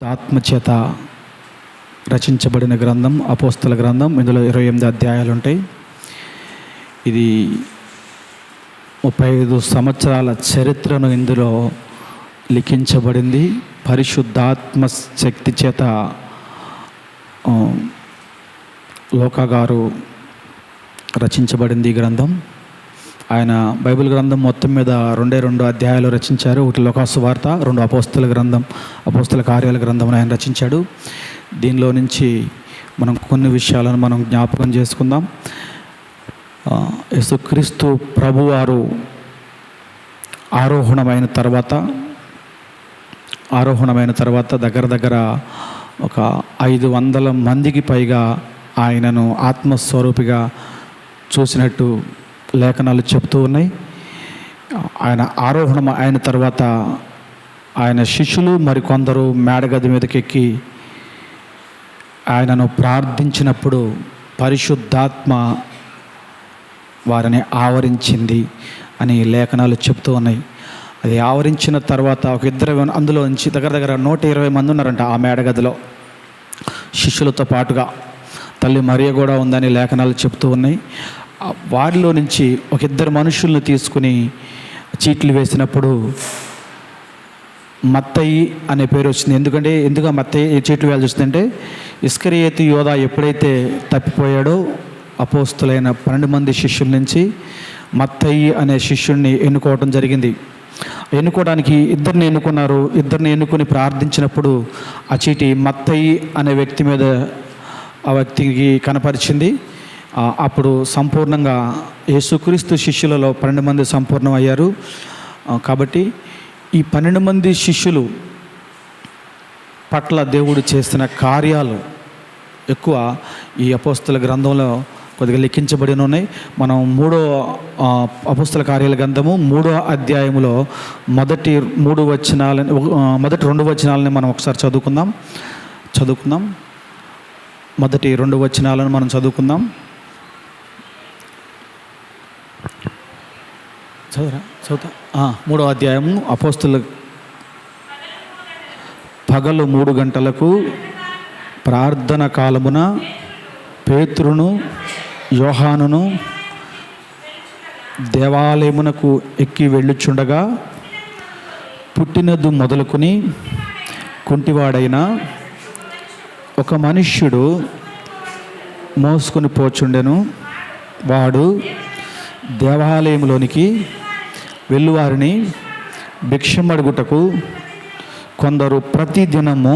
ఆత్మచేత రచించబడిన గ్రంథం అపోస్తల గ్రంథం. ఇందులో 28 అధ్యాయాలు ఉంటాయి. ఇది 35 సంవత్సరాల చరిత్రను ఇందులో లిఖించబడింది. పరిశుద్ధాత్మ శక్తి చేత లోకా గారు రచించబడింది ఈ గ్రంథం. ఆయన బైబిల్ గ్రంథం మొత్తం మీద 2 అధ్యాయాలు రచించారు. ఒకటి లోకాసు వార్త, 2 అపోస్తల గ్రంథం, అపోస్తల కార్యాల గ్రంథం ఆయన రచించాడు. దీనిలో నుంచి మనం కొన్ని విషయాలను మనం జ్ఞాపకం చేసుకుందాం. యేసుక్రీస్తు ప్రభువారు ఆరోహణమైన తర్వాత దగ్గర ఒక 500 మందికి పైగా ఆయనను ఆత్మస్వరూపిగా చూసినట్టు లేఖనాలు చెప్తూ ఉన్నాయి. ఆయన ఆరోహణం అయిన తర్వాత ఆయన శిష్యులు మరికొందరు మేడగది మీదకి ఎక్కి ఆయనను ప్రార్థించినప్పుడు పరిశుద్ధాత్మ వారిని ఆవరించింది అని లేఖనాలు చెప్తూ ఉన్నాయి. అది ఆవరించిన తర్వాత ఒక ఇద్దరు అందులో నుంచి దగ్గర 120 మంది ఉన్నారంట ఆ మేడగదిలో. శిష్యులతో పాటుగా తల్లి మరియ కూడా ఉందని లేఖనాలు చెప్తూ ఉన్నాయి. వారిలో నుంచి ఒక ఇద్దరు మనుషుల్ని తీసుకుని చీట్లు వేసినప్పుడు మత్తయి అనే పేరు వచ్చింది. ఎందుకు మత్తయి చీట్లు వేయాల్సి వచ్చిందంటే ఇస్కరియోతు యోధా ఎప్పుడైతే తప్పిపోయాడో అపోస్తులైన 12 మంది శిష్యుల నుంచి మత్తయి అనే శిష్యుడిని ఎన్నుకోవడం జరిగింది. ఎన్నుకోవడానికి ఇద్దరిని ఎన్నుకుని ప్రార్థించినప్పుడు ఆ చీటి మత్తయి అనే వ్యక్తి మీద ఆ వ్యక్తికి కనపరిచింది. అప్పుడు సంపూర్ణంగా యేసుక్రీస్తు శిష్యులలో 12 మంది సంపూర్ణం అయ్యారు. కాబట్టి ఈ 12 మంది శిష్యులు పట్ల దేవుడు చేసిన కార్యాలు ఎక్కువ ఈ అపోస్తల గ్రంథంలో కొద్దిగా లిఖించబడి ఉన్నాయి. మనం 3వ అపోస్తల కార్యాల గ్రంథము 3వ అధ్యాయములో మొదటి 2 వచనాలని మనం ఒకసారి చదువుకుందాం. మొదటి 2 వచనాలను మనం చదువుకుందాం. చదువుతా 3వ అధ్యాయము. అపోస్తల పగలు 3 గంటలకు ప్రార్థన కాలమున పేతురును యోహానును దేవాలయమునకు ఎక్కి వెళ్ళుచుండగా పుట్టినది మొదలుకొని కుంటివాడైన ఒక మనుష్యుడు మోసుకొని పోచుండెను. వాడు దేవాలయంలోనికి వెళ్ళువారిని భిక్షమడుగుటకు కొందరు ప్రతిదినము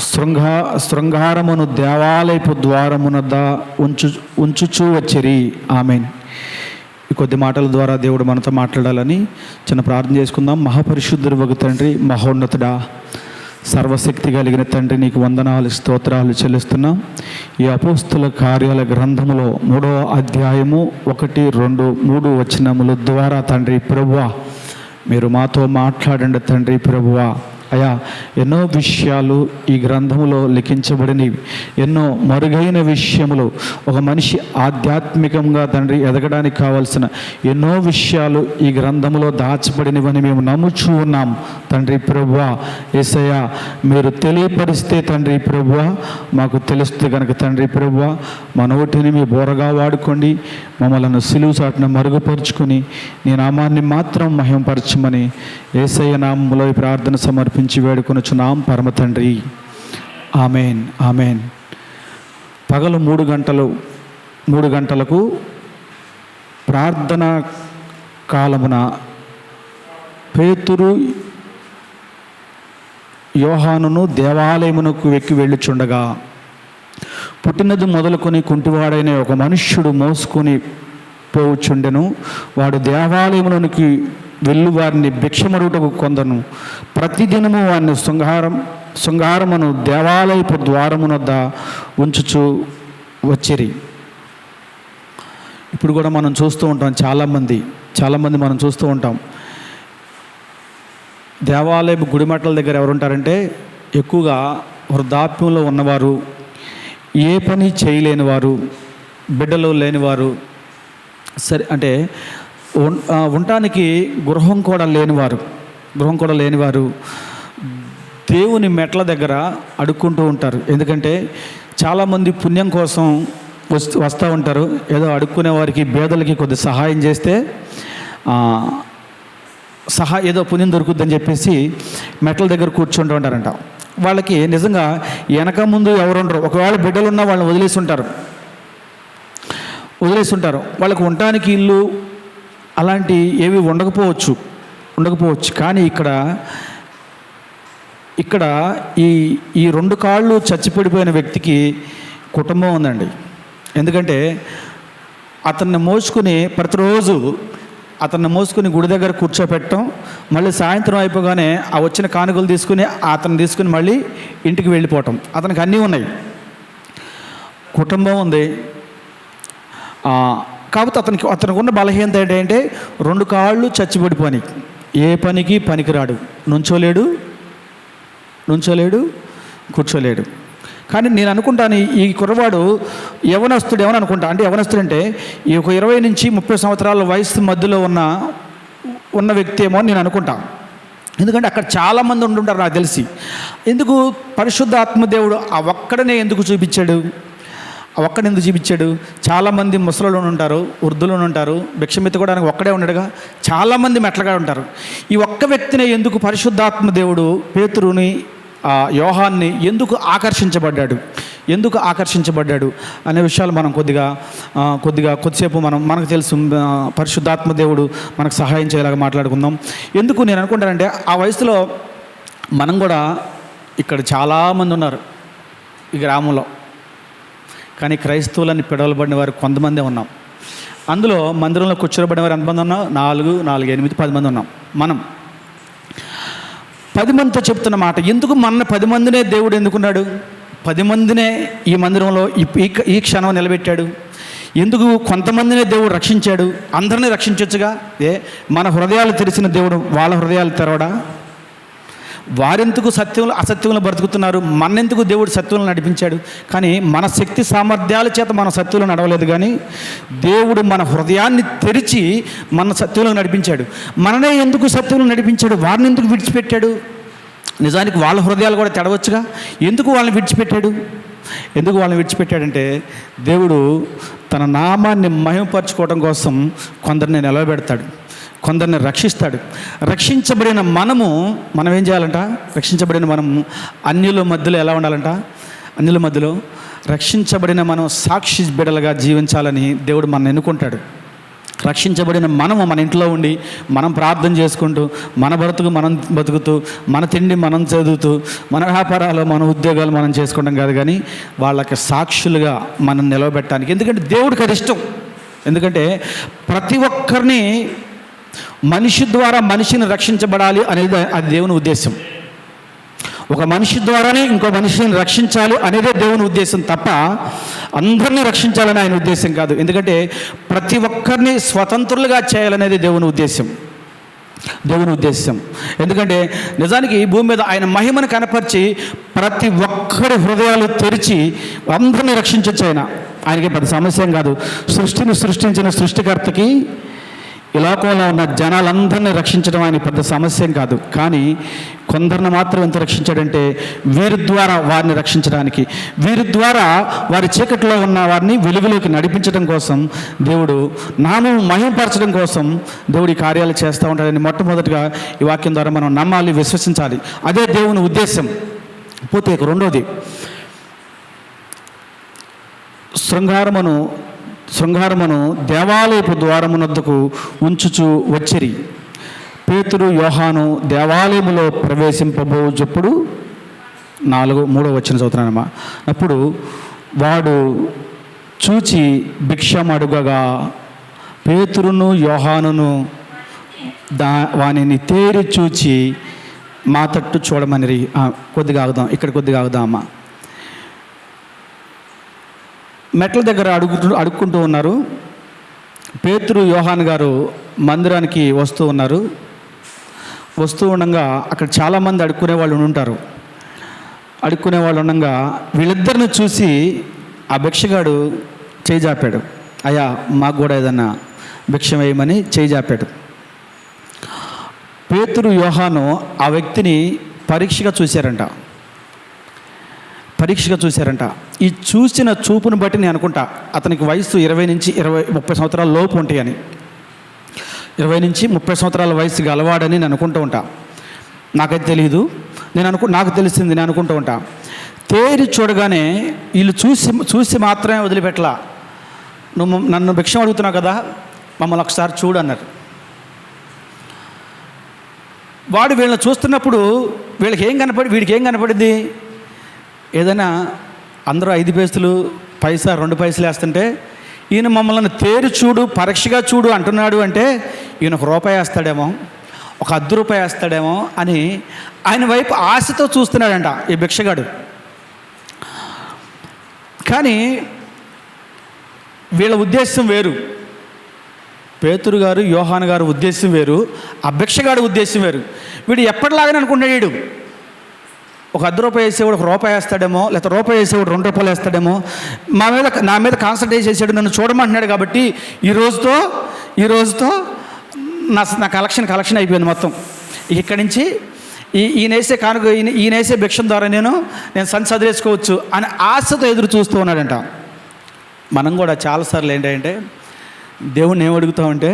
శృంగారమును దేవాలయపు ద్వారమునద్ద ఉంచుచూ వచ్చిరి. ఆమేన్. ఈ కొద్ది మాటల ద్వారా దేవుడు మనతో మాట్లాడాలని చిన్న ప్రార్థన చేసుకుందాం. మహాపరిశుద్ధుడు వగు తండ్రి, మహోన్నతుడా, సర్వశక్తి కలిగిన తండ్రి, నీకు వందనాలు స్తోత్రాలు చెల్లిస్తున్నాం. ఈ అపోస్తల కార్యాల గ్రంథములో 3వ అధ్యాయము 1, 2, 3 వచనముల ద్వారా తండ్రి ప్రభువా మీరు మాతో మాట్లాడండి తండ్రి ప్రభువా. అయా, ఎన్నో విషయాలు ఈ గ్రంథములో లిఖించబడినవి. ఎన్నో మరుగైన విషయములు, ఒక మనిషి ఆధ్యాత్మికంగా తండ్రి ఎదగడానికి కావాల్సిన ఎన్నో విషయాలు ఈ గ్రంథములో దాచబడినవని మేము నమ్ముచూ ఉన్నాం తండ్రి ప్రభువా. యేసయ్యా, మీరు తెలియపరిస్తే తండ్రి ప్రభువా మాకు తెలుస్తుంది కనుక తండ్రి ప్రభువా మా నోటిని మీ బోరగా వాడుకోండి. మమ్మలను సిలువు చాటున మరుగుపరుచుకొని నీ నామాన్ని మాత్రం మహిమపరచమని యేసయ్య నామములో ఈ ప్రార్థన సమర్పించి వేడుకొనుచున్నాం పరమ తండ్రి. Amen, amen. పగలు 3 గంటలకు ప్రార్థన కాలమున పేతురు యోహానును దేవాలయమునకు ఎక్కి వెళ్ళుచుండగా పుట్టినది మొదలుకొని కుంటివాడైన ఒక మనుష్యుడు మోసుకొని పోవుచుండెను. వాడు దేవాలయములోనికి వెళ్ళి వారిని భిక్షమడుగుటకు కొందరు ప్రతిదినము వారిని శృంగారమును దేవాలయపు ద్వారమునొద్ద ఉంచుచూ వచ్చిరి. ఇప్పుడు కూడా మనం చూస్తూ ఉంటాం, చాలామంది మనం చూస్తూ ఉంటాం. దేవాలయపు గుడిమట్టల దగ్గర ఎవరుంటారంటే ఎక్కువగా వృద్ధాప్యంలో ఉన్నవారు, ఏ పని చేయలేని వారు, బిడ్డలు లేనివారు, సరే అంటే ఉండటానికి గృహం కూడా లేనివారు దేవుని మెట్ల దగ్గర అడుక్కుంటూ ఉంటారు. ఎందుకంటే చాలామంది పుణ్యం కోసం వస్తూ ఉంటారు. ఏదో అడుక్కునే వారికి, పేదలకి కొద్ది సహాయం చేస్తే ఏదో పుణ్యం దొరుకుద్దని చెప్పేసి మెట్ల దగ్గర కూర్చుంటూ ఉంటారంట. వాళ్ళకి నిజంగా వెనక ముందు ఎవరు ఉండరు. ఒకవేళ బిడ్డలు ఉన్నా వాళ్ళని వదిలేసి ఉంటారు. వాళ్ళకు ఉండటానికి ఇల్లు అలాంటి ఏవి ఉండకపోవచ్చు. కానీ ఇక్కడ ఈ 2 కాళ్ళు చచ్చిపడిపోయిన వ్యక్తికి కుటుంబం ఉందండి. ఎందుకంటే అతన్ని మోసుకుని గుడి దగ్గర కూర్చోపెట్టడం, మళ్ళీ సాయంత్రం అయిపోగానే ఆ వచ్చిన కానుకలు తీసుకుని మళ్ళీ ఇంటికి వెళ్ళిపోవటం. అతనికి అన్నీ ఉన్నాయి, కుటుంబం ఉంది. కాకపోతే అతనికి ఉన్న బలహీనత ఏంటంటే 2 కాళ్ళు చచ్చిపడిపోయి ఏ పనికి పనికిరాడు. నుంచోలేడు, కూర్చోలేడు. కానీ నేను అనుకుంటాను ఈ కుర్రవాడు యవనస్తుడేమని అనుకుంటా. అంటే యవనస్తుడంటే ఈ ఒక 20 నుంచి 30 సంవత్సరాల వయసు మధ్యలో ఉన్న వ్యక్తి ఏమో అని నేను అనుకుంటా. ఎందుకంటే అక్కడ చాలామంది ఉండుంటారు నాకు తెలిసి. ఎందుకు పరిశుద్ధ ఆత్మదేవుడు ఆ ఒక్కడనే ఎందుకు చూపించాడు? చాలామంది ముసలోళ్ళు ఉంటారు, వృద్ధులు ఉంటారు, భిక్షమెత్తుకోవడానికి ఒక్కడే ఉండడుగా, చాలామంది మెట్లగా ఉంటారు. ఈ ఒక్క వ్యక్తినే ఎందుకు పరిశుద్ధాత్మ దేవుడు పేతురుని, యోహాన్ని ఎందుకు ఆకర్షించబడ్డాడు అనే విషయాలు మనం కొద్దిసేపు మనకు తెలుసు. పరిశుద్ధాత్మ దేవుడు మనకు సహాయం చేయలాగా మాట్లాడుకుందాం. ఎందుకు నేను అనుకుంటానంటే ఆ వయసులో మనం కూడా, ఇక్కడ చాలామంది ఉన్నారు ఈ గ్రామంలో, కానీ క్రైస్తవులని పిడవలబడిన వారు కొంతమందే ఉన్నాం. అందులో మందిరంలో కూర్చోబడిన వారు ఎంతమంది ఉన్నాం? 4, 8, 10 మంది ఉన్నాం. మనం 10 మందితో చెప్తున్న మాట, ఎందుకు మన 10 మందినే దేవుడు ఎందుకున్నాడు? 10 మందినే ఈ మందిరంలో ఈ క్షణం నిలబెట్టాడు. ఎందుకు కొంతమందినే దేవుడు రక్షించాడు? అందరినీ రక్షించవచ్చుగా. మన హృదయాలు తెరిచిన దేవుడు వాళ్ళ హృదయాలు తెరవడా? వారెందుకు అసత్యంలో బ్రతుకుతున్నారు? మన్నెందుకు దేవుడు సత్యంలో నడిపించాడు? కానీ మన శక్తి సామర్థ్యాల చేత మన సత్యంలో నడవలేదు, కానీ దేవుడు మన హృదయాన్ని తెరిచి మన సత్యంలో నడిపించాడు. మననే ఎందుకు సత్యంలో నడిపించాడు? వారిని ఎందుకు విడిచిపెట్టాడు? నిజానికి వాళ్ళ హృదయాలు కూడా తెడవచ్చుగా. ఎందుకు వాళ్ళని విడిచిపెట్టాడంటే దేవుడు తన నామాన్ని మహిమపరచుకోవడం కోసం కొందరిని నిలబెడతాడు, కొందరిని రక్షిస్తాడు. రక్షించబడిన మనం ఏం చేయాలంట? రక్షించబడిన మనము అన్యుల మధ్యలో ఎలా ఉండాలంట? అన్యుల మధ్యలో రక్షించబడిన మనం సాక్షి బిడ్డలుగా జీవించాలని దేవుడు మనల్ని ఎన్నుకుంటాడు. రక్షించబడిన మనము మన ఇంట్లో ఉండి మనం ప్రార్థన చేసుకుంటూ, మన బ్రతుకు మనం బతుకుతూ, మన తిండి మనం చదువుతూ, మన వ్యాపారాలు మన ఉద్యోగాలు మనం చేసుకుంటాం కాదు, కానీ వాళ్ళకి సాక్షులుగా మనం నిలవబెట్టడానికి. ఎందుకంటే దేవుడికి అది ఇష్టం. ఎందుకంటే ప్రతి ఒక్కరిని మనిషి ద్వారా మనిషిని రక్షించబడాలి అనేది అది దేవుని ఉద్దేశం. ఒక మనిషి ద్వారానే ఇంకో మనిషిని రక్షించాలి అనేదే దేవుని ఉద్దేశం తప్ప అందరినీ రక్షించాలని ఆయన ఉద్దేశం కాదు. ఎందుకంటే ప్రతి ఒక్కరిని స్వతంత్రులుగా చేయాలనేది దేవుని ఉద్దేశం. ఎందుకంటే నిజానికి ఈ భూమి మీద ఆయన మహిమను కనపరిచి ప్రతి ఒక్కరి హృదయాలు తెరిచి అందరినీ రక్షించవచ్చు. ఆయనకి పెద్ద సమస్య కాదు. సృష్టిని సృష్టించిన సృష్టికర్తకి ఈ లోకంలో ఉన్న జనాలందరినీ రక్షించడం ఆయన పెద్ద సమస్య కాదు. కానీ కొందరిని మాత్రం ఎంత రక్షించాడంటే వీరి ద్వారా వారిని రక్షించడానికి, వీరి ద్వారా వారి చీకటిలో ఉన్న వారిని వెలుగులోకి నడిపించడం కోసం, దేవుడు నామం మహిమపరచడం కోసం దేవుడి కార్యాలు చేస్తూ ఉంటాడని మొట్టమొదటిగా ఈ వాక్యం ద్వారా మనం నమ్మాలి, విశ్వసించాలి. అదే దేవుని ఉద్దేశం. పోతే రెండోది, శృంగారమును దేవాలయపు ద్వారమునొద్దకు ఉంచుచు వచ్చిరి. పేతురు యోహాను దేవాలయములో ప్రవేశింపబోజప్పుడు 3వ వచనం చదువుతున్నానమ్మా. అప్పుడు వాడు చూచి భిక్షమడుగగా పేతురును యోహానును వానిని తేరి చూచి మా తట్టు చూడమనిరి. కొద్దిగా ఆగుదాం అమ్మా. మెట్ల దగ్గర అడుక్కుంటూ ఉన్నారు. పేతురు యోహాన్ గారు మందిరానికి వస్తూ ఉండగా అక్కడ చాలామంది అడుక్కునే వాళ్ళు ఉండగా వీళ్ళిద్దరిని చూసి ఆ భిక్షగాడు చేయి జాపాడు. అయ్యా, మాకు కూడా ఏదన్నా భిక్ష వేయమని చేయి జాపాడు. పేతురు, యోహాను ఆ వ్యక్తిని పరీక్షగా చూశారంట. ఈ చూసిన చూపును బట్టి నేను అనుకుంటా అతనికి వయసు 20 నుంచి 30 సంవత్సరాల లోపు ఉంటాయని, 20 నుంచి 30 సంవత్సరాల వయసు గలవాడని నేను అనుకుంటూ ఉంటా. నాకైతే తెలియదు, నాకు తెలిసింది నేను అనుకుంటూ ఉంటా. తేరి చూడగానే వీళ్ళు చూసి మాత్రమే వదిలిపెట్టలా. నువ్వు నన్ను భిక్షం అడుగుతున్నావు కదా, మమ్మల్ని ఒకసారి చూడు అన్నారు. వాడు వీళ్ళని చూస్తున్నప్పుడు వీడికి ఏం కనపడింది? ఏదైనా అందరూ 5 పైసలు, పైసా 2 పైసలు వేస్తుంటే ఈయన మమ్మల్ని తేరి చూడు, పరీక్షగా చూడు అంటున్నాడు అంటే ఈయన 1 రూపాయి వేస్తాడేమో, 1 రూపాయి వేస్తాడేమో అని ఆయన వైపు ఆశతో చూస్తున్నాడంట ఈ భిక్షగాడు. కానీ వీళ్ళ ఉద్దేశం వేరు. పేతురు గారు, యోహాను గారు ఉద్దేశం వేరు, ఆ భిక్షగాడు ఉద్దేశం వేరు. వీడు ఎప్పటిలాగానే అనుకుంటాడు, వీడు 1 రూపాయి వేసేవాడు 1 రూపాయి వేస్తాడేమో, లేకపోతే రూపాయి వేసేవాడు 2 రూపాయలు వేస్తాడేమో, నా మీద కాన్సన్ట్రేట్ చేసాడు, నన్ను చూడమంటున్నాడు కాబట్టి ఈ రోజుతో నా కలెక్షన్ అయిపోయింది మొత్తం. ఇక్కడి నుంచి ఈయనేసే భిక్షం ద్వారా నేను సంచి చదివేసుకోవచ్చు అని ఆశతో ఎదురు చూస్తూ ఉన్నాడంట. మనం కూడా చాలాసార్లు ఏంటంటే దేవుణ్ణి ఏం అడుగుతామంటే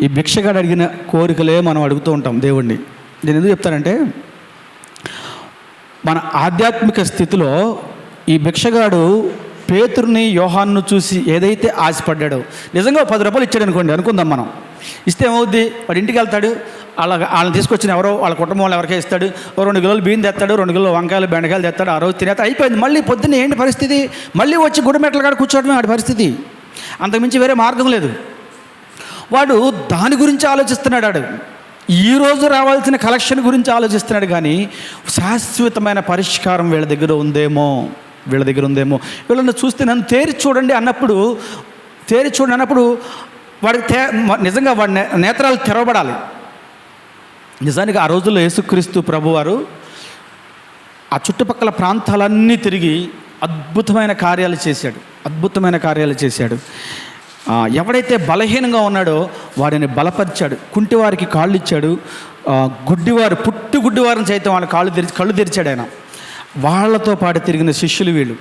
ఈ భిక్షగాడు అడిగిన కోరికలే మనం అడుగుతూ ఉంటాం దేవుణ్ణి. నేను ఎందుకు చెప్తానంటే మన ఆధ్యాత్మిక స్థితిలో ఈ భిక్షగాడు పేతురుని, యోహాన్ను చూసి ఏదైతే ఆశపడ్డాడో, నిజంగా 10 రూపాయలు ఇచ్చాడు అనుకుందాం మనం. ఇస్తే ఏమవుద్ది? వాడు ఇంటికి వెళ్తాడు, వాళ్ళని తీసుకొచ్చిన ఎవరో వాళ్ళ కుటుంబం వాళ్ళు ఎవరికే ఇస్తాడు, 2 కిలోలు బియ్యం తెస్తాడు, 2 కిలోలు వంకాయలు బెండకాయలు తెస్తాడు, ఆ రోజు తినేత అయిపోయింది. మళ్ళీ పొద్దున్న ఏంటి పరిస్థితి? మళ్ళీ వచ్చి గుడిమెట్ల కాడ కూర్చోవడమే వాడి పరిస్థితి, అంతకుమించి వేరే మార్గం లేదు. వాడు దాని గురించి ఆలోచిస్తున్నాడు, ఈరోజు రావాల్సిన కలెక్షన్ గురించి ఆలోచిస్తున్నాడు. కానీ శాశ్వతమైన పరిష్కారం వీళ్ళ దగ్గర ఉందేమో, వీళ్ళని చూస్తే నన్ను తేరి చూడండి అన్నప్పుడు వాడికి నిజంగా వాడి నేత్రాలు తెరవబడాలి. నిజానికి ఆ రోజుల్లో యేసుక్రీస్తు ప్రభువారు ఆ చుట్టుపక్కల ప్రాంతాలన్నీ తిరిగి అద్భుతమైన కార్యాలు చేశాడు. ఎవడైతే బలహీనంగా ఉన్నాడో వాడిని బలపరిచాడు, కుంటివారికి కాళ్ళు ఇచ్చాడు, గుడ్డివారిని సైతం వాళ్ళ కళ్ళు తెరిచాడు ఆయన. వాళ్ళతో పాటు తిరిగిన శిష్యులు వీళ్ళు.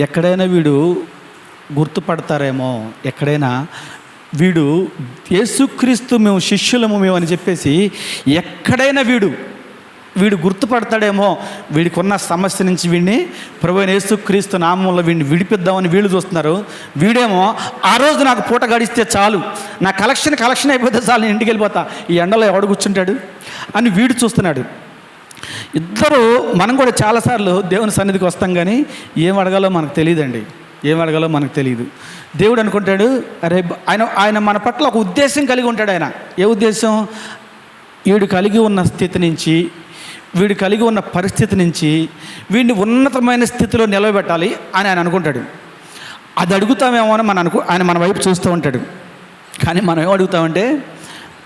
ఎక్కడైనా వీడు గుర్తుపడతారేమో, ఎక్కడైనా వీడు యేసుక్రీస్తు మేము శిష్యులము మేము అని చెప్పేసి ఎక్కడైనా వీడు గుర్తుపడతాడేమో, వీడికి ఉన్న సమస్య నుంచి వీడిని ప్రభువైన యేసుక్రీస్తు నామంలో వీడిని విడిపిద్దామని వీళ్ళు చూస్తున్నారు. వీడేమో ఆ రోజు నాకు పూట గడిస్తే చాలు, నా కలెక్షన్ అయిపోతే చాలు, నేను ఇంటికి వెళ్ళిపోతా, ఈ ఎండలో ఎవడు కూర్చుంటాడు అని వీడు చూస్తున్నాడు. ఇద్దరు మనం కూడా చాలాసార్లు దేవుని సన్నిధికి వస్తాం, కానీ ఏం అడగాలో మనకు తెలియదు. దేవుడు అనుకుంటాడు, అరే ఆయన మన పట్ల ఒక ఉద్దేశం కలిగి ఉంటాడు. ఆయన ఏ ఉద్దేశం? వీడు కలిగి ఉన్న స్థితి నుంచి, వీడు కలిగి ఉన్న పరిస్థితి నుంచి వీడిని ఉన్నతమైన స్థితిలో నిలవబెట్టాలి అని ఆయన అనుకుంటాడు. అది అడుగుతామేమో అని ఆయన మన వైపు చూస్తూ ఉంటాడు. కానీ మనం ఏం అడుగుతామంటే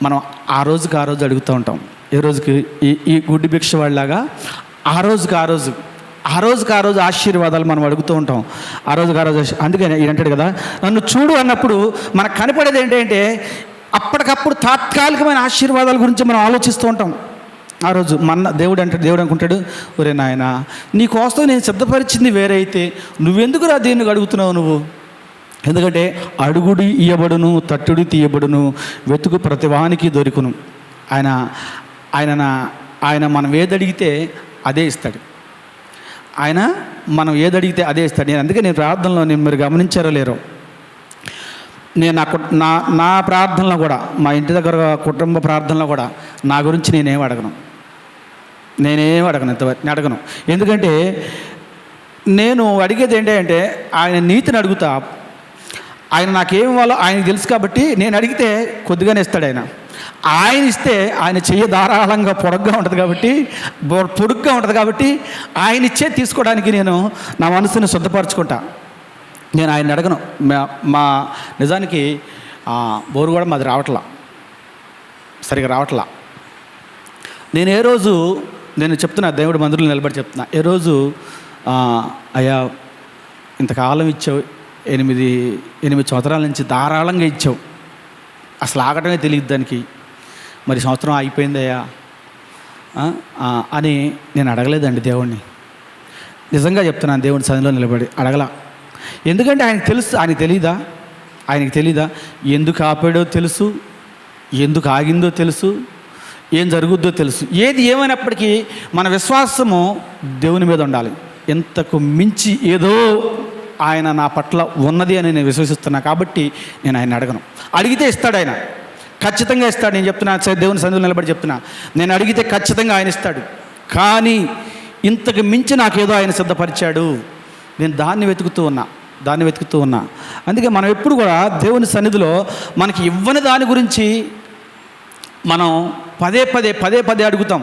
మనం ఆ రోజు అడుగుతూ ఉంటాం. ఏ రోజుకి? ఈ గుడ్డి భిక్ష వాళ్ళలాగా ఆ రోజు ఆశీర్వాదాలు మనం అడుగుతూ ఉంటాం. ఆ రోజు అందుకని ఈయన అంటాడు కదా, నన్ను చూడు అన్నప్పుడు మనకు కనపడేది ఏంటంటే అప్పటికప్పుడు తాత్కాలికమైన ఆశీర్వాదాల గురించి మనం ఆలోచిస్తూ ఉంటాం. ఆ రోజు దేవుడు అనుకుంటాడు, ఒరే నాయన, నీ కోసం నేను సిద్ధపరిచింది వేరే అయితే నువ్వెందుకు దీన్ని అడుగుతున్నావు నువ్వు? ఎందుకంటే అడుగుడి ఇయ్యబడును, తట్టుడి తీయబడును, వెతుకు ప్రతివానికి దొరుకును. ఆయన మనం ఏదడిగితే అదే ఇస్తాడు. అందుకే నేను ప్రార్థనలో మీరు గమనించారో లేరో, నేను నా ప్రార్థనలో కూడా, మా ఇంటి దగ్గర కుటుంబ ప్రార్థనలో కూడా నా గురించి నేనేం అడగను, ఇంతవరకు అడగను. ఎందుకంటే నేను అడిగేది ఏంటంటే ఆయన నీతిని అడుగుతా. ఆయన నాకేం ఇవ్వాలో ఆయనకు తెలుసు కాబట్టి నేను అడిగితే కొద్దిగానే ఇస్తాడు. ఆయన ఇస్తే ఆయన చెయ్యి ధారాళంగా పొడుగ్గా ఉంటుంది కాబట్టి ఆయన ఇచ్చే తీసుకోవడానికి నేను నా మనసుని శుద్ధపరచుకుంటా. నేను ఆయన అడగను. మా నిజానికి బోరు కూడా మాది సరిగా రావట్లా. నేను చెప్తున్నా, దేవుడి మందిరంలో నిలబడి చెప్తున్నా, ఏ రోజు అయ్యా ఇంతకాలం ఇచ్చావు, 8 సంవత్సరాల నుంచి ధారాళంగా ఇచ్చావు, అసలు ఆగటమే తెలియదు దానికి. మరి సంవత్సరం అయిపోయిందయ్యా అని నేను అడగలేదండి దేవుణ్ణి. నిజంగా చెప్తున్నాను, దేవుని సన్నిధిలో నిలబడి అడగలా. ఎందుకంటే ఆయనకు తెలుసు. ఆయనకు తెలీదా ఎందుకు ఆపాడో తెలుసు, ఎందుకు ఆగిందో తెలుసు, ఏం జరుగుద్దో తెలుసు. ఏది ఏమైనప్పటికీ మన విశ్వాసము దేవుని మీద ఉండాలి. ఇంతకు మించి ఏదో ఆయన నా పట్ల ఉన్నది అని నేను విశ్వసిస్తున్నా. కాబట్టి నేను ఆయన అడగను. అడిగితే ఇస్తాడు ఆయన, ఖచ్చితంగా ఇస్తాడు. నేను చెప్తున్నా, దేవుని సన్నిధిలో నిలబడి చెప్తున్నా, నేను అడిగితే ఖచ్చితంగా ఆయన ఇస్తాడు. కానీ ఇంతకు మించి నాకేదో ఆయన సిద్ధపరిచాడు, నేను దాన్ని వెతుకుతూ ఉన్నా. అందుకే మనం ఎప్పుడు కూడా దేవుని సన్నిధిలో మనకి ఇవ్వని దాని గురించి మనం పదే పదే అడుగుతాం.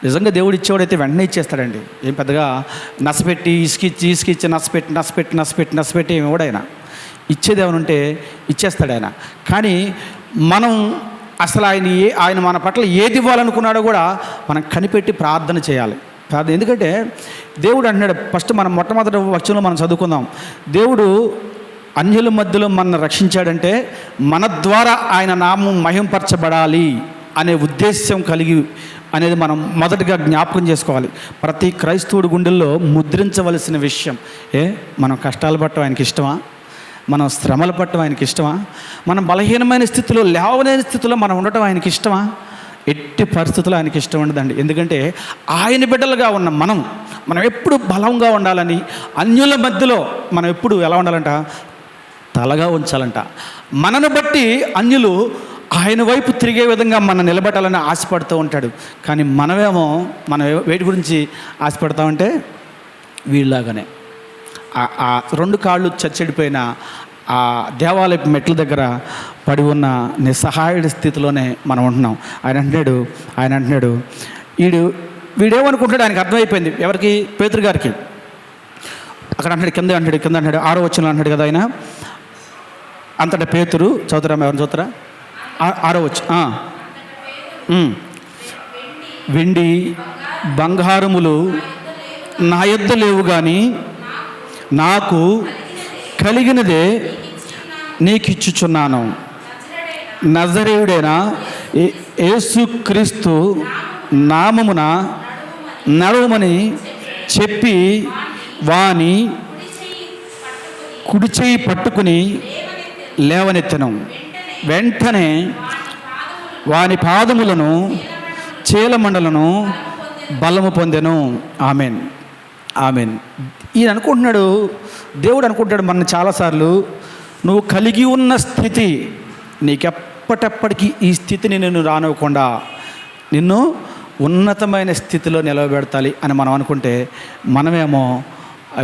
నిజంగా దేవుడు ఇచ్చేవాడైతే వెంటనే ఇచ్చేస్తాడండి. ఏం పెద్దగా నసపెట్టి ఇసుకిచ్చి నసపెట్టి ఏమి ఇవ్వడు ఆయన. ఇచ్చేది ఏమైనా ఉంటే ఇచ్చేస్తాడు ఆయన. కానీ మనం అసలు ఆయన మన పట్ల ఏది ఇవ్వాలనుకున్నాడో కూడా మనం కనిపెట్టి ప్రార్థన చేయాలి. ఎందుకంటే దేవుడు అంటున్నాడు, ఫస్ట్ మనం మొట్టమొదటి వచనంలో మనం చదువుకుందాం. దేవుడు అన్యుల మధ్యలో మనల్ని రక్షించాడంటే మన ద్వారా ఆయన నామం మహింపరచబడాలి అనే ఉద్దేశం కలిగి అనేది మనం మొదటగా జ్ఞాపకం చేసుకోవాలి. ప్రతి క్రైస్తవుడి గుండెల్లో ముద్రించవలసిన విషయం. మనం కష్టాలు పట్టడం ఆయనకి ఇష్టమా? మనం శ్రమలు పట్టడం ఆయనకి ఇష్టమా? మనం బలహీనమైన స్థితిలో, లేవలేని స్థితిలో మనం ఉండటం ఆయనకి ఇష్టమా? ఎట్టి పరిస్థితుల్లో ఆయనకి ఇష్టం ఉండదండి. ఎందుకంటే ఆయన బిడ్డలుగా ఉన్న మనం ఎప్పుడు బలంగా ఉండాలని, అన్యుల మధ్యలో మనం ఎప్పుడు ఎలా ఉండాలంట? తలగా ఉంచాలంట. మనను బట్టి అన్యులు ఆయన వైపు తిరిగే విధంగా మనం నిలబెట్టాలని ఆశపడుతూ ఉంటాడు. కానీ మనం వేటి గురించి ఆశపడతామంటే వీళ్ళలాగానే ఆ రెండు కాళ్ళు చచ్చెడిపోయిన ఆ దేవాలయపు మెట్ల దగ్గర పడి ఉన్న నిస్సహాయుడి స్థితిలోనే మనం ఉంటున్నాం. ఆయన అంటున్నాడు వీడేమనుకుంటాడు? ఆయనకు అర్థమైపోయింది. ఎవరికి? పేతురు గారికి. అక్కడ కింద అంటాడు 6వ వచనంలో అంటాడు కదా ఆయన. అంతటా పేతురు, చదువుతారా? ఎవరిని చదువుతారా? 6వ వచనం. వెండి బంగారములు నా యొద్ద లేవు, కానీ నాకు కలిగినదే నీకిచ్చుచున్నాను. నజరేయుడైన యేసుక్రీస్తు నామమున నడవమని చెప్పి వాని కుడి చేయి పట్టుకుని లేవనెత్తెను. వెంటనే వాని పాదములను చీలమండలను బలము పొందెను. ఆమెన్. ఈయన అనుకుంటున్నాడు, దేవుడు అనుకుంటాడు మన చాలాసార్లు, నువ్వు కలిగి ఉన్న స్థితి నీకెప్పటికీ ఈ స్థితిని నేను రానివ్వకుండా నిన్ను ఉన్నతమైన స్థితిలో నిలవబెడతాలి అని మనం అనుకుంటే, మనమేమో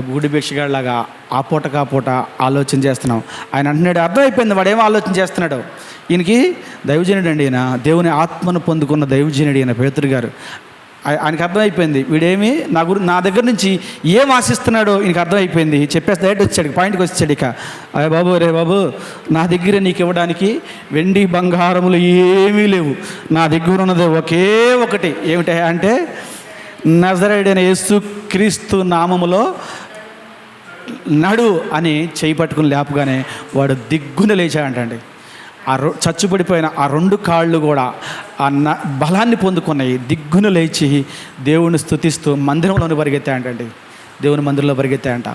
గుడి భిక్షగాడిలాగా ఆ పూట ఆలోచన చేస్తున్నాం. ఆయన అంటున్నాడు, అర్థమైపోయింది వాడేమో ఆలోచన చేస్తున్నాడు. ఈయనకి దైవజనుడు అండి, ఈయన దేవుని ఆత్మను పొందుకున్న దైవజనుడు ఈయన పేతురు గారు. ఆయనకు అర్థమైపోయింది వీడేమి నా దగ్గర నుంచి ఏం ఆశిస్తున్నాడో ఈయనకి అర్థమైపోయింది. చెప్పేసి డైరెక్ట్ వచ్చాడు, పాయింట్కి వచ్చాడు. ఇక రే బాబు, నా దగ్గర నీకు ఇవ్వడానికి వెండి బంగారములు ఏమీ లేవు. నా దగ్గర ఉన్నది ఒకే ఒకటి. ఏమిటి అంటే నజరేయుడైన యేసుక్రీస్తు నామములో నడు అని చేయి పట్టుకుని లేపగానే వాడు దిగ్గున లేచాడంటండి. చచ్చుబడిపోయిన ఆ రెండు కాళ్ళు కూడా బలాన్ని పొందుకున్నాయి. దిగ్గును లేచి దేవుని స్తుతిస్తూ మందిరంలోని పరిగెత్తాయంటండి. దేవుని మందిరంలో పరిగెత్తాయంట.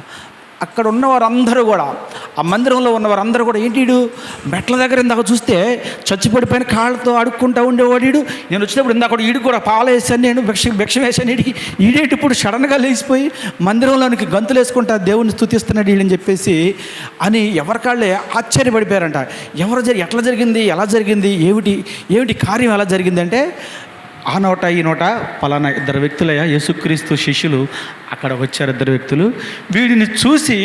అక్కడ ఉన్నవారందరూ కూడా, ఆ మందిరంలో ఉన్నవారందరూ కూడా, ఏంటి మెట్ల దగ్గర ఇందాక చూస్తే చచ్చిపడిపోయిన కాళ్ళతో అడుక్కుంటూ ఉండేవాడు. నేను వచ్చినప్పుడు ఇందాక ఈడు కూడా పాలేసాను, నేను భిక్షం వేసాను. ఈడేటి ఇప్పుడు సడన్గా లేచిపోయి మందిరంలోనికి గంతులు వేసుకుంటా దేవుని స్తుతిస్తున్నాడు వీళ్ళని చెప్పేసి అని ఎవరికాళ్ళే ఆశ్చర్యపడిపోయారంట. ఎట్లా జరిగింది, ఎలా జరిగింది, ఏమిటి కార్యం ఎలా జరిగింది అంటే, ఆ నోట ఈ నోట పలానా 2 వ్యక్తులయ్యా, యేసుక్రీస్తు శిష్యులు అక్కడ వచ్చారు. 2 వ్యక్తులు వీడిని చూసి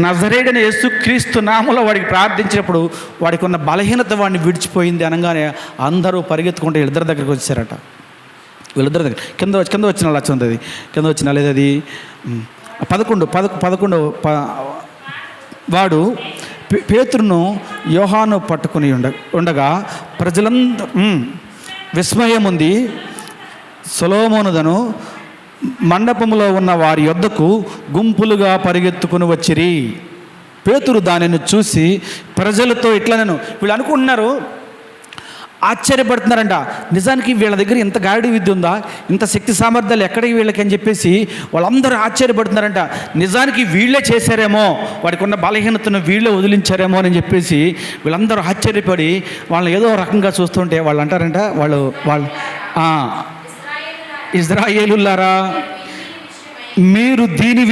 నజరేయుడైన యేసుక్రీస్తు నామములో వాడికి ప్రార్థించినప్పుడు వాడికి ఉన్న బలహీనత వాడిని విడిచిపోయింది అనగానే అందరూ పరిగెత్తుకుంటే వీళ్ళిద్దరి దగ్గరికి వచ్చారట. వీళ్ళిద్దరి దగ్గర కింద వచ్చిన అలా వచ్చింది. కింద వచ్చిన లేదు అది 11 వాడు పేతురును యోహాను పట్టుకుని ఉండగా ప్రజలందరూ విస్మయం ఉంది. సొలొమోనుదను మండపములో ఉన్న వారి యొద్దకు గుంపులుగా పరిగెత్తుకుని వచ్చిరి. పేతురు దానిని చూసి ప్రజలతో ఇట్లా, వీళ్ళు అనుకుంటున్నారు ఆశ్చర్యపడుతున్నారంట. నిజానికి వీళ్ళ దగ్గర ఇంత గాడి విద్య ఉందా, ఇంత శక్తి సామర్థ్యాలు ఎక్కడికి వీళ్ళకి అని చెప్పేసి వాళ్ళందరూ ఆశ్చర్యపడుతున్నారంట. నిజానికి వీళ్ళే చేశారేమో, వాడికి ఉన్న బలహీనతను వీళ్ళే వదిలించారేమో అని చెప్పేసి వీళ్ళందరూ ఆశ్చర్యపడి వాళ్ళని ఏదో రకంగా చూస్తుంటే వాళ్ళు అంటారంట, వాళ్ళు ఇజ్రాయేలులారా, మీరు వీని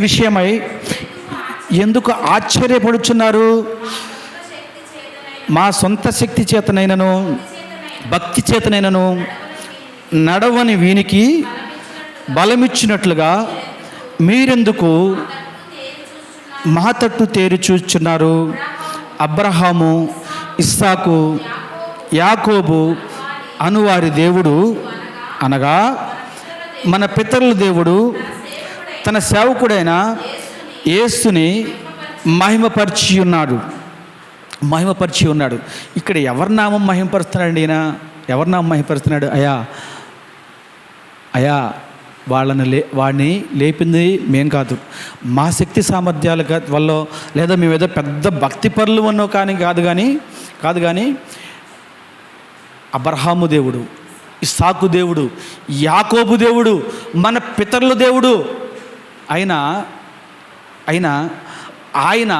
విషయమై ఎందుకు ఆశ్చర్యపడుచున్నారు? మా సొంత శక్తి చేతనైనను భక్తి చేతనైనను నడవని వీనికి బలమిచ్చినట్లుగా మీరెందుకు మా తట్టు తేరి చూస్తున్నారు? అబ్రహాము, ఇస్సాకు, యాకోబు అనువారి దేవుడు అనగా మన పితరుల దేవుడు తన సేవకుడైన యేసుని మహిమపరిచి ఉన్నాడు. ఇక్కడ ఎవరి నామం మహిమపరుస్తున్నాడు? ఈయన ఎవరి నామం మహిమపరుస్తున్నాడు? అయా వాడిని లేపింది మేం కాదు, మా శక్తి సామర్థ్యాల వల్ల, లేదా మేమేదో పెద్ద భక్తి పరులు అన్నో కాదు కానీ అబ్రహాము దేవుడు, ఇస్సాకు దేవుడు, యాకోబు దేవుడు, మన పితరుల దేవుడు ఆయన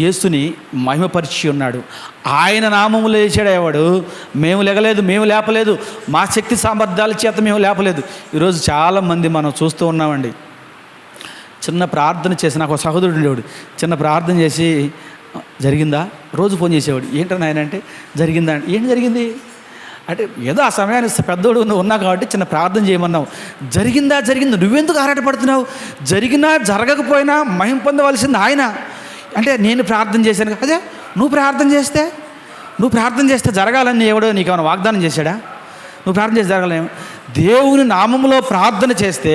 యేసుని మహిమపరిచి ఉన్నాడు. ఆయన నామము లేచాడేవాడు. మేము లెగలేదు, మేము లేపలేదు, మా శక్తి సామర్థ్యాల చేత మేము లేపలేదు. ఈరోజు చాలామంది మనం చూస్తూ ఉన్నామండి. చిన్న ప్రార్థన చేసి, నాకు ఒక సహోదరుడు ఉండేవాడు, చిన్న ప్రార్థన చేసి జరిగిందా, రోజు ఫోన్ చేసేవాడు. ఏంటని ఆయన అంటే జరిగిందా అంటే, ఏంటి జరిగింది అంటే, ఏదో ఆ సమయాన్ని పెద్దోడు ఉన్నా కాబట్టి చిన్న ప్రార్థన చేయమన్నావు, జరిగింది. నువ్వెందుకు ఆరాటపడుతున్నావు? జరిగినా జరగకపోయినా మహిమ పొందవలసింది ఆయన. అంటే నేను ప్రార్థన చేశాను, అదే నువ్వు ప్రార్థన చేస్తే జరగాలని ఎవడో నీకు ఏమైనా వాగ్దానం చేశాడా? నువ్వు ప్రార్థన చేసి జరగలేము. దేవుని నామంలో ప్రార్థన చేస్తే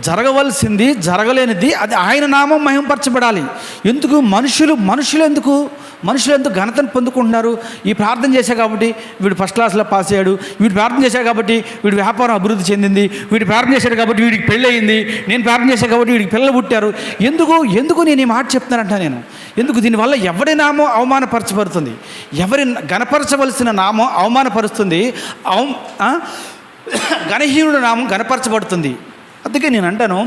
జరగవలసింది, జరగలేనిది అది ఆయన నామం మహిమపరచబడాలి. ఎందుకు మనుషులు ఎందుకు ఘనతను పొందుకుంటున్నారు? ఈ ప్రార్థన చేశా కాబట్టి వీడు ఫస్ట్ క్లాస్లో పాస్ అయ్యాడు, వీడు ప్రార్థన చేశాడు కాబట్టి వీడి వ్యాపారం అభివృద్ధి చెందింది, వీడు ప్రార్థన చేశాడు కాబట్టి వీడికి పెళ్ళి అయింది, నేను ప్రార్థన చేశాను కాబట్టి వీడికి పిల్లలు పుట్టారు. ఎందుకు నేను ఈ మాట చెప్తానంట నేను? ఎందుకు? దీనివల్ల ఎవరి నామం అవమానపరచబడుతుంది, ఎవరి గణపరచవలసిన నామం అవమానపరుస్తుంది, ఘనహీనుడు నామం గణపరచబడుతుంది. అందుకే నేను అంటాను,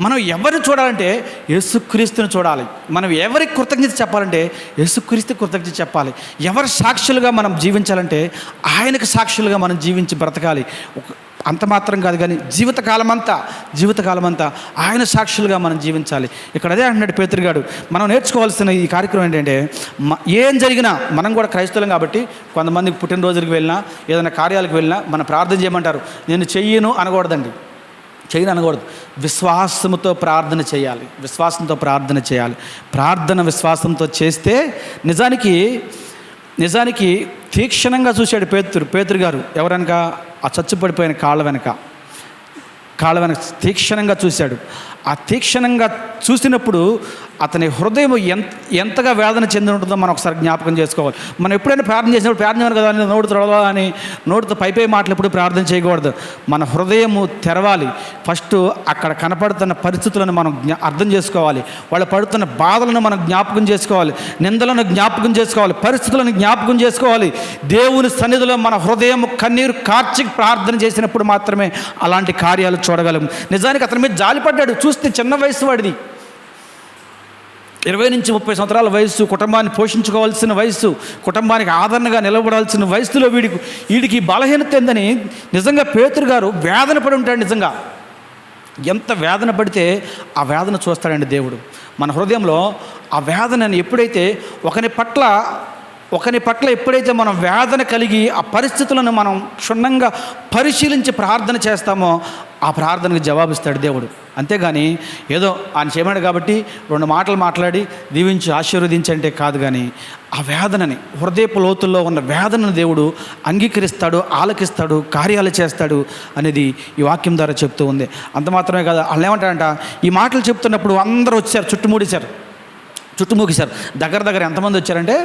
మనం ఎవరిని చూడాలంటే యేసుక్రీస్తుని చూడాలి. మనం ఎవరికి కృతజ్ఞత చెప్పాలంటే యేసుక్రీస్తు కృతజ్ఞత చెప్పాలి. ఎవరి సాక్షులుగా మనం జీవించాలంటే ఆయనకు సాక్షులుగా మనం జీవించి బ్రతకాలి. అంత మాత్రం కాదు కానీ జీవితకాలం అంతా ఆయన సాక్షులుగా మనం జీవించాలి. ఇక్కడ అదే అంటున్నాడు పేతురు గారు. మనం నేర్చుకోవాల్సిన ఈ కార్యక్రమం ఏంటంటే, ఏం జరిగినా మనం కూడా క్రైస్తవులం కాబట్టి కొంతమందికి పుట్టినరోజులకు వెళ్ళినా, ఏదైనా కార్యాలకు వెళ్ళినా మనం ప్రార్థన చేయమంటారు. నేను చెయ్యను అనకూడదండి, విశ్వాసంతో ప్రార్థన చేయాలి. ప్రార్థన విశ్వాసంతో చేస్తే నిజానికి తీక్షణంగా చూశాడు పేతురు గారు. ఎవరనక? ఆ చచ్చుపడిపోయిన కాళ్ళ వెనక తీక్షణంగా చూశాడు. ఆ తీక్షణంగా చూసినప్పుడు అతని హృదయం ఎంతగా వేదన చెంది ఉంటుందో మనం ఒకసారి జ్ఞాపకం చేసుకోవాలి. మనం ఎప్పుడైనా ప్రార్థన చేసినప్పుడు ప్రార్థన కదా అని నోటితో పై మాటలు ఎప్పుడు ప్రార్థన చేయకూడదు. మన హృదయము తెరవాలి. ఫస్ట్ అక్కడ కనపడుతున్న పరిస్థితులను మనం అర్థం చేసుకోవాలి. వాళ్ళు పడుతున్న బాధలను మనం జ్ఞాపకం చేసుకోవాలి, నిందలను జ్ఞాపకం చేసుకోవాలి, పరిస్థితులను జ్ఞాపకం చేసుకోవాలి. దేవుని సన్నిధిలో మన హృదయం కన్నీరు కార్చి ప్రార్థన చేసినప్పుడు మాత్రమే అలాంటి కార్యాలు చూడగలం. నిజానికి అతని మీద జాలిపడ్డాడు. చూస్తే చిన్న వయసు వాడిది, 20 నుంచి 30 సంవత్సరాల వయసు, కుటుంబాన్ని పోషించుకోవాల్సిన వయసు, కుటుంబానికి ఆదరణగా నిలబడాల్సిన వయసులో వీడికి బలహీనత ఏందని నిజంగా పేతురు గారు వేదన పడి ఉంటాడు. నిజంగా ఎంత వేదన పడితే ఆ వేదన చూస్తాడండి దేవుడు. మన హృదయంలో ఆ వేదనని ఎప్పుడైతే ఒకని పట్ల ఎప్పుడైతే మనం వేదన కలిగి ఆ పరిస్థితులను మనం క్షుణ్ణంగా పరిశీలించి ప్రార్థన చేస్తామో ఆ ప్రార్థనకు జవాబిస్తాడు దేవుడు. అంతేగాని ఏదో ఆయన చేయమన్నాడు కాబట్టి 2 మాటలు మాట్లాడి దీవించి ఆశీర్వదించంటే కాదు. కానీ ఆ వేదనని, హృదయపు లోతుల్లో ఉన్న వేదనను దేవుడు అంగీకరిస్తాడు, ఆలకిస్తాడు, కార్యాలు చేస్తాడు అనేది ఈ వాక్యం ద్వారా చెప్తూ ఉంది. అంత మాత్రమే కాదు, వాళ్ళు ఏమంటారంట, ఈ మాటలు చెప్తున్నప్పుడు అందరూ వచ్చారు, చుట్టుముగిశారు. దగ్గర ఎంతమంది వచ్చారంటే,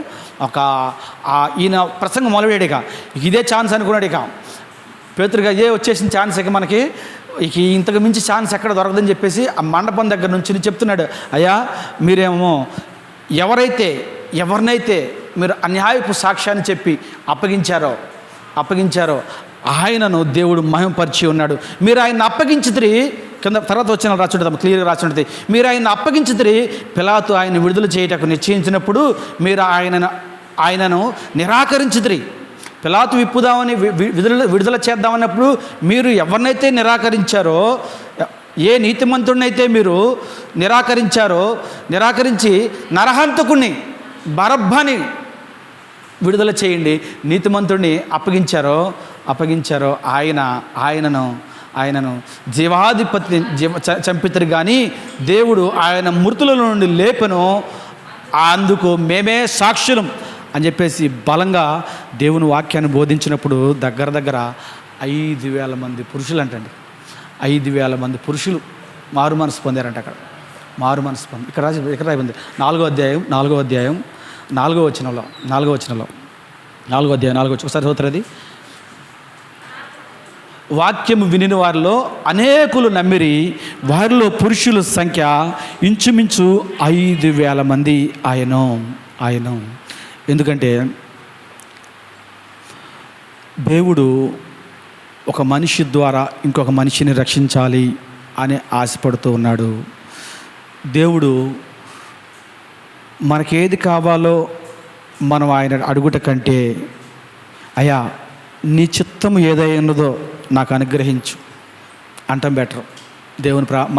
ఈయన ప్రసంగం మొదలుపెట్టాడు. ఇదే ఛాన్స్ అనుకున్నాడు. పేతురుగా ఇదే వచ్చేసిన ఛాన్స్ మనకి ఇంతకు మించి ఛాన్స్ ఎక్కడ దొరకదని చెప్పేసి ఆ మండపం దగ్గర నుంచి చెప్తున్నాడు. అయ్యా, మీరేమో ఎవరినైతే మీరు అన్యాయపు సాక్ష్యాన్ని చెప్పి అప్పగించారో ఆయనను దేవుడు మహిమపరిచి ఉన్నాడు. మీరు ఆయన అప్పగించితిరి, కింద తర్వాత వచ్చిన రాసుంటుంది, క్లియర్గా రాసుంటుంది. మీరు ఆయన అప్పగించితిరి, పిలాతు ఆయన విడుదల చేయటకు నిశ్చయించినప్పుడు మీరు ఆయనను నిరాకరించితిరి. పిలాతు విప్పుదామని విడుదల చేద్దామన్నప్పుడు మీరు ఎవరినైతే నిరాకరించారో, ఏ నీతిమంతుడినైతే మీరు నిరాకరించి నరహంతకుణ్ణి బరబ్బని విడుదల చేయండి, నీతిమంతుడిని అప్పగించారో ఆయనను జీవాధిపతి చంపితరు కానీ దేవుడు ఆయన మృతుల నుండి లేపెను, అందుకు మేమే సాక్షులం అని చెప్పేసి బలంగా దేవుని వాక్యాన్ని బోధించినప్పుడు దగ్గర 5,000 మంది పురుషులు అంటండి. 5,000 మంది పురుషులు మారు మనసు పొందారంట. అక్కడ మారు మనసు పొంది ఇక్కడ రాయింది 4వ అధ్యాయం 4వ వచనంలో ఒకసారి చదువుతారు. వాక్యము వినిన వారిలో అనేకులు నమ్మిరి, వారిలో పురుషుల సంఖ్య ఇంచుమించు 5,000 మంది ఆయన. ఎందుకంటే దేవుడు ఒక మనిషి ద్వారా ఇంకొక మనిషిని రక్షించాలి అని ఆశపడుతూ ఉన్నాడు. దేవుడు మనకేది కావాలో మనం ఆయన అడుగుట కంటే, అయ్యా నీ చిత్తము ఏదైనదో నాకు అనుగ్రహించు అంటాం బెటర్.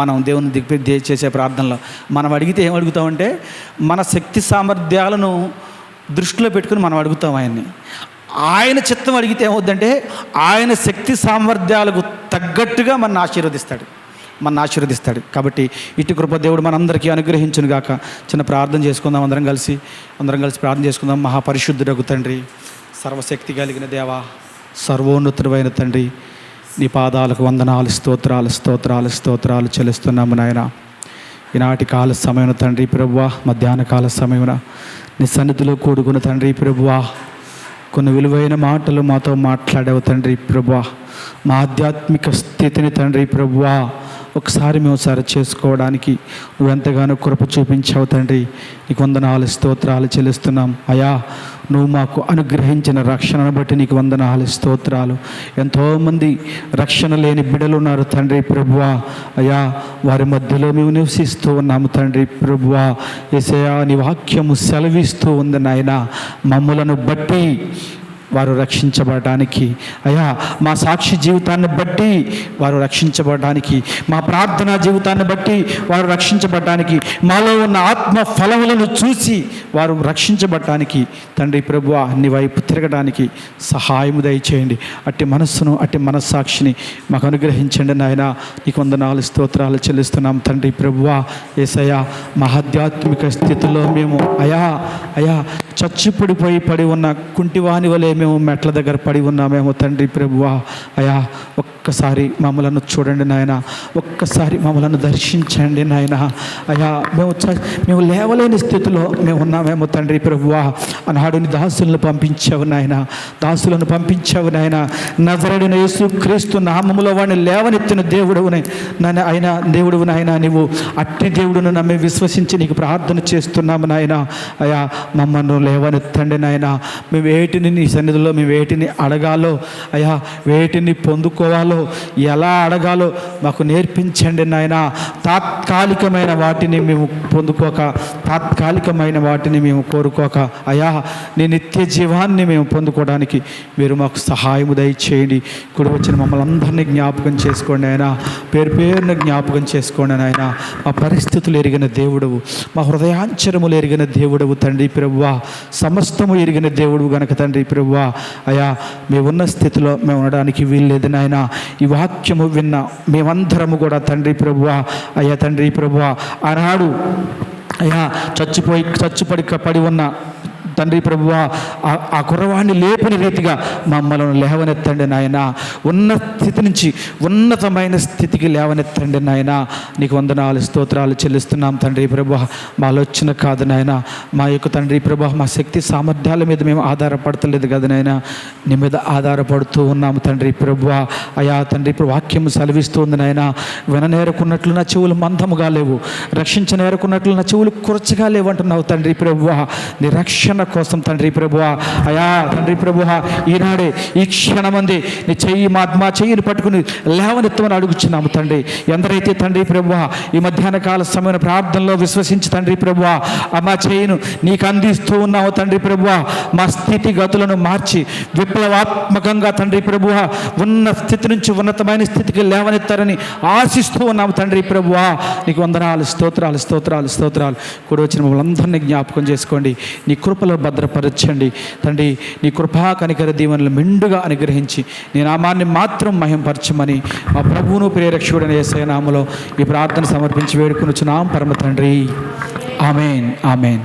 మనం దేవుని చేసే ప్రార్థనలో మనం అడిగితే ఏం అడుగుతామంటే, మన శక్తి సామర్థ్యాలను దృష్టిలో పెట్టుకుని మనం అడుగుతాం ఆయన్ని. ఆయన చిత్తం అడిగితే ఏమవుద్దంటే, ఆయన శక్తి సామర్థ్యాలకు తగ్గట్టుగా మన ఆశీర్వదిస్తాడు. కాబట్టి ఇటు కృప దేవుడు మనందరికీ అనుగ్రహించును గాక. చిన్న ప్రార్థన చేసుకుందాం, అందరం కలిసి ప్రార్థన చేసుకుందాం. మహాపరిశుద్ధుడగు తండ్రి, సర్వశక్తి కలిగిన దేవా, సర్వోన్నతుడైన తండ్రి, నీ పాదాలకు వందనాలు, స్తోత్రాలు చెల్లిస్తున్నాము నాయన. ఈనాటి కాల సమయం తండ్రి ప్రభువా, మధ్యాహ్న కాల సమయమున నీ సన్నిధిలో కూడుకున్న తండ్రి ప్రభువా, కొన్ని విలువైన మాటలు మాతో మాట్లాడావు తండ్రి ప్రభువా. మా ఆధ్యాత్మిక స్థితిని తండ్రి ప్రభువా ఒకసారి మేము సరి చేసుకోవడానికి నువ్వెంతగానో కృప చూపించావు తండ్రి. నీకు వందనాలు, స్తోత్రాలు చెల్లిస్తున్నాం అయా. నువ్వు మాకు అనుగ్రహించిన రక్షణను బట్టి నీకు వందనాలు, స్తోత్రాలు. ఎంతోమంది రక్షణ లేని బిడ్డలు ఉన్నారు తండ్రి ప్రభువా. అయా, వారి మధ్యలో మేము నివసిస్తూ ఉన్నాము తండ్రి ప్రభువా. యేసయ్యా, నీ వాక్యము సెలవిస్తూ ఉంది నాయన, మమ్ములను బట్టి వారు రక్షించబడడానికి, అయ్యా మా సాక్షి జీవితాన్ని బట్టి వారు రక్షించబడడానికి, మా ప్రార్థనా జీవితాన్ని బట్టి వారు రక్షించబడడానికి, మాలో ఉన్న ఆత్మ ఫలములను చూసి వారు రక్షించబడటానికి తండ్రి ప్రభువా నీ వైపు తిరగడానికి సహాయము దయచేయండి. అట్టి మనస్సును, అట్టి మనస్సాక్షిని మాకు అనుగ్రహించండి నాయన. నీకు వందనాలు, స్తోత్రాలు చెల్లిస్తున్నాం తండ్రి ప్రభువా. యేసయ్యా, మా ఆధ్యాత్మిక స్థితిలో మేము అయా చచ్చిపడిపోయి పడి ఉన్న కుంటివాని వలె మేము మెట్ల దగ్గర పడి ఉన్నామేమో తండ్రి ప్రభువా. అయా, ఒక్కసారి మమ్మలను చూడండి నాయన, ఒక్కసారి మమ్మలను దర్శించండి నాయన. అయా, మేము లేవలేని స్థితిలో మేము ఉన్నామేమో తండ్రి ప్రభువా. ఆనాడు దాసులను పంపించావు నాయన, నజరేయుడైన యేసు క్రీస్తు నామములో వాడిని లేవనెత్తిన దేవుడువు నాయన, దేవుడువు నాయన. నీవు అట్టి దేవుడును నమ్మి విశ్వసించి నీకు ప్రార్థన చేస్తున్నాము నాయన. అయా, మమ్మల్ని లేవనెత్తండి నాయన. మేము వేటిని నీ సన్నిధిలో మేము వేటిని అడగాలో, అయా వేటిని పొందుకోవాలో, ఎలా అడగాలో మాకు నేర్పించండి నాయన. తాత్కాలికమైన వాటిని మేము పొందుకోక, తాత్కాలికమైన వాటిని మేము కోరుకోక, అయా నీ నిత్య జీవాన్ని మేము పొందుకోవడానికి మీరు మాకు సహాయము దయచేయండి. ఇక్కడ వచ్చిన మమ్మల్ని అందరినీ జ్ఞాపకం చేసుకోండి ఆయన, పేరున జ్ఞాపకం చేసుకోండి నాయన. మా పరిస్థితులు ఎరిగిన దేవుడవు, మా హృదయాంచరములు ఎరిగిన దేవుడవు తండ్రి ప్రభువా. సమస్తము ఎరిగిన దేవుడు గనక తండ్రి ప్రభువా. అయా, మేమున్న స్థితిలో మేము ఉండడానికి వీల్లేదు నాయన. ఈ వాక్యము విన్న మేమందరము కూడా తండ్రి ప్రభువా, అయ్యా తండ్రి ప్రభువా, ఆనాడు అయ్యా పడి ఉన్న తండ్రి ప్రభువా, ఆ కుర్రవాణ్ణి లేపని రీతిగా మమ్మల్ని లేవనెత్తండి నాయన. ఉన్న స్థితి నుంచి ఉన్నతమైన స్థితికి లేవనెత్తండి నాయన. నీకు వందనాలు, స్తోత్రాలు చెల్లిస్తున్నాం తండ్రి ప్రభువా. మా ఆలోచన కాదు నాయన, మా యొక్క తండ్రి ప్రభువా, మా శక్తి సామర్థ్యాల మీద మేము ఆధారపడతలేదు కదా నాయన, నీ మీద ఆధారపడుతూ ఉన్నాము తండ్రి ప్రభువా. అయా తండ్రి వాక్యము సెలవిస్తుంది నాయన. విననేరుకున్నట్లు నా చెవులు మందముగా లేవు, రక్షించనేరుకున్నట్లు నా చెవులు కురచగా లేవు అంటున్నావు తండ్రి ప్రభువా. నీ రక్షణ కోసం తండ్రి ప్రభువా, అయా తండ్రి ప్రభువా, ఈనాడే ఈ క్షణమంది నీ చెయ్యి మా చెయ్యిని పట్టుకుని లేవనెత్తమని అడుగుచున్నాము తండ్రి. ఎందరైతే తండ్రి ప్రభువా ఈ మధ్యాహ్న కాల సమయం ప్రార్థనలో విశ్వసించి తండ్రి ప్రభువా మా చెయ్యిను నీకు అందిస్తూ ఉన్నాము తండ్రి ప్రభువా, మా స్థితిగతులను మార్చి విప్లవాత్మకంగా తండ్రి ప్రభువా ఉన్న స్థితి నుంచి ఉన్నతమైన స్థితికి లేవనెత్తారని ఆశిస్తూ ఉన్నాము తండ్రి ప్రభువా. నీకు వందనాలు, స్తోత్రాలు స్తోత్రాలు స్తోత్రాలు. కూడా వచ్చిన వాళ్ళందరినీ జ్ఞాపకం చేసుకోండి, నీ కృపలో భద్రపరచండి తండ్రి. నీ కృపా కనికర దీవెనలు మెండుగా అనుగ్రహించి నీ నామాన్ని మాత్రం మహింపరచమని మా ప్రభువును ప్రియరక్షకుడైన యేసయ్య నామములో ఈ ప్రార్థన సమర్పించి వేడుకొనుచున్నాం పరమ తండ్రి. ఆమేన్ ఆమేన్.